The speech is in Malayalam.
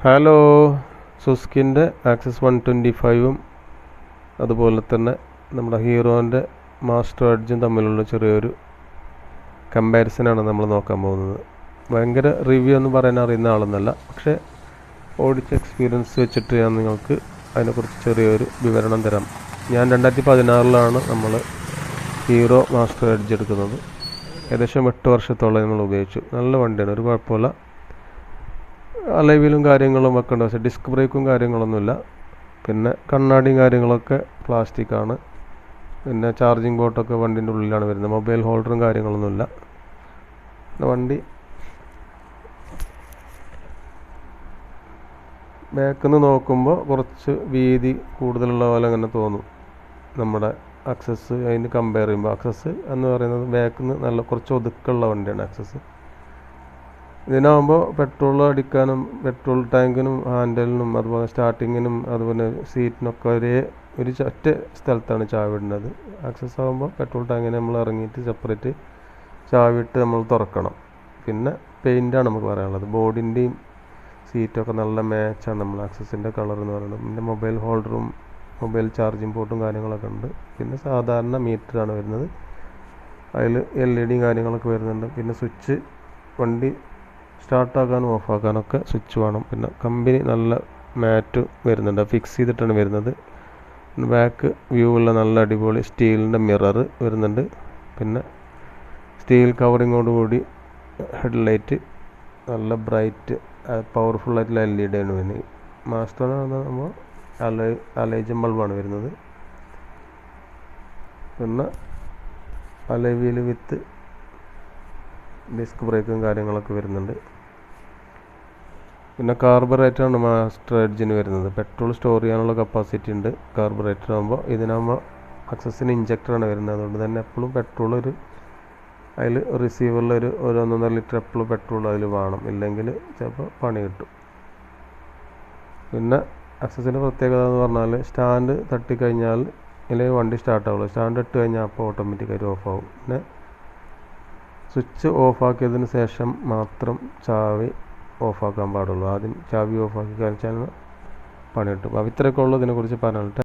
ഹലോ, സുസ്കിൻ്റെ ആക്സസ് 125ഉം അതുപോലെ തന്നെ നമ്മുടെ ഹീറോൻ്റെ മാസ്റ്റർ എഡ്ജും തമ്മിലുള്ള ചെറിയൊരു കമ്പാരിസനാണ് നമ്മൾ നോക്കാൻ പോകുന്നത്. ഭയങ്കര റിവ്യൂ എന്ന് പറയാൻ അറിയുന്ന ആളൊന്നല്ല, പക്ഷേ ഓടിച്ച എക്സ്പീരിയൻസ് വെച്ചിട്ട് ഞാൻ നിങ്ങൾക്ക് അതിനെക്കുറിച്ച് ചെറിയൊരു വിവരണം തരാം. ഞാൻ 2016 നമ്മൾ ഹീറോ മാസ്റ്റർ എഡ്ജ് എടുക്കുന്നത്. ഏകദേശം 8 വർഷത്തോളം നമ്മൾ ഉപയോഗിച്ചു. നല്ല വണ്ടിയാണ്, ഒരു കുഴപ്പമില്ല. അലൈവിലും കാര്യങ്ങളും ഒക്കെ ഉണ്ട്, പക്ഷേ ഡിസ്ക് ബ്രേക്കും കാര്യങ്ങളൊന്നുമില്ല. പിന്നെ കണ്ണാടിയും കാര്യങ്ങളൊക്കെ പ്ലാസ്റ്റിക്കാണ്. പിന്നെ ചാർജിങ് പോർട്ടൊക്കെ വണ്ടിൻ്റെ ഉള്ളിലാണ് വരുന്നത്. മൊബൈൽ ഹോൾഡറും കാര്യങ്ങളൊന്നുമില്ല. വണ്ടി ബാക്കിൽ നിന്ന് നോക്കുമ്പോൾ കുറച്ച് വീതി കൂടുതലുള്ള പോലെ അങ്ങനെ തോന്നും. നമ്മുടെ ആക്സസ് അതിന് കമ്പയർ ചെയ്യുമ്പോൾ ആക്സസ് എന്ന് പറയുന്നത് ബാക്കിൽ നിന്ന് നല്ല കുറച്ച് ഒതുക്കമുള്ള വണ്ടിയാണ് ആക്സസ്. ഇതിനാകുമ്പോൾ പെട്രോൾ അടിക്കാനും പെട്രോൾ ടാങ്കിനും ഹാൻഡലിനും അതുപോലെ സ്റ്റാർട്ടിങ്ങിനും അതുപോലെ സീറ്റിനൊക്കെ ഒരു ഒറ്റ സ്ഥലത്താണ് ചാവി ഇടുന്നത്. ആക്സസ് ആകുമ്പോൾ പെട്രോൾ ടാങ്കിന് നമ്മൾ ഇറങ്ങിയിട്ട് സെപ്പറേറ്റ് ചാവിയിട്ട് നമ്മൾ തുറക്കണം. പിന്നെ പെയിൻ്റാണ് നമുക്ക് പറയാനുള്ളത്. ബോഡിൻ്റെയും സീറ്റൊക്കെ നല്ല മാച്ചാണ് നമ്മൾ ആക്സസിൻ്റെ കളർ എന്ന് പറയുന്നത്. പിന്നെ മൊബൈൽ ഹോൾഡറും മൊബൈൽ ചാർജിങ് പോർട്ടും കാര്യങ്ങളൊക്കെ ഉണ്ട്. പിന്നെ സാധാരണ മീറ്ററാണ് വരുന്നത്. അതിൽ LED കാര്യങ്ങളൊക്കെ വരുന്നുണ്ട്. പിന്നെ സ്വിച്ച് വണ്ടി സ്റ്റാർട്ടാക്കാനും ഓഫാക്കാനൊക്കെ സ്വിച്ച് വേണം. പിന്നെ കമ്പനി നല്ല മാറ്റ് വരുന്നുണ്ട്, ഫിക്സ് ചെയ്തിട്ടാണ് വരുന്നത്. ബാക്ക് വ്യൂ ഉള്ള നല്ല അടിപൊളി സ്റ്റീലിൻ്റെ മിറർ വരുന്നുണ്ട്. പിന്നെ സ്റ്റീൽ കവറിങ്ങോടുകൂടി ഹെഡ്ലൈറ്റ് നല്ല ബ്രൈറ്റ് പവർഫുള്ളായിട്ടുള്ള LED ആണ് വരുന്നത്. മാസ്റ്റർ എന്ന് പറയുമ്പോൾ അലൈജൻ ബൾബാണ് വരുന്നത്. പിന്നെ അലൈവിൽ വിത്ത് ഡിസ്ക് ബ്രേക്കും കാര്യങ്ങളൊക്കെ വരുന്നുണ്ട്. പിന്നെ കാർബറേറ്ററാണ് മാസ്റ്റർ എഡ്ജിന് വരുന്നത്. പെട്രോൾ സ്റ്റോർ ചെയ്യാനുള്ള കപ്പാസിറ്റി ഉണ്ട് കാർബറേറ്റർ ആകുമ്പോൾ. ഇതിനാകുമ്പോൾ ആക്സസിന് ഇഞ്ചക്ടറാണ് വരുന്നത്. അതുകൊണ്ട് തന്നെ എപ്പോഴും പെട്രോൾ അതിൽ റിസീവറിൽ ഒരു 1.5 ലിറ്റർ എപ്പോഴും പെട്രോൾ അതിൽ വേണം, ഇല്ലെങ്കിൽ ചിലപ്പോൾ പണി കിട്ടും. പിന്നെ ആക്സസിൻ്റെ പ്രത്യേകത എന്ന് പറഞ്ഞാൽ സ്റ്റാൻഡ് തട്ടിക്കഴിഞ്ഞാൽ അല്ലെങ്കിൽ വണ്ടി സ്റ്റാർട്ടാവുള്ളൂ. സ്റ്റാൻഡ് ഇട്ട് കഴിഞ്ഞാൽ അപ്പോൾ ഓട്ടോമാറ്റിക്കായിട്ട് ഓഫാവും. പിന്നെ സ്വിച്ച് ഓഫാക്കിയതിന് ശേഷം മാത്രം ചാവി ഓഫാക്കാൻ പാടുള്ളൂ. ആദ്യം ചാവി ഓഫാക്കി കഴിച്ചാൽ പണി കിട്ടും. അപ്പോൾ ഇത്രയൊക്കെ ഉള്ളൂ ഇതിനെക്കുറിച്ച് പറയാനായിട്ട്.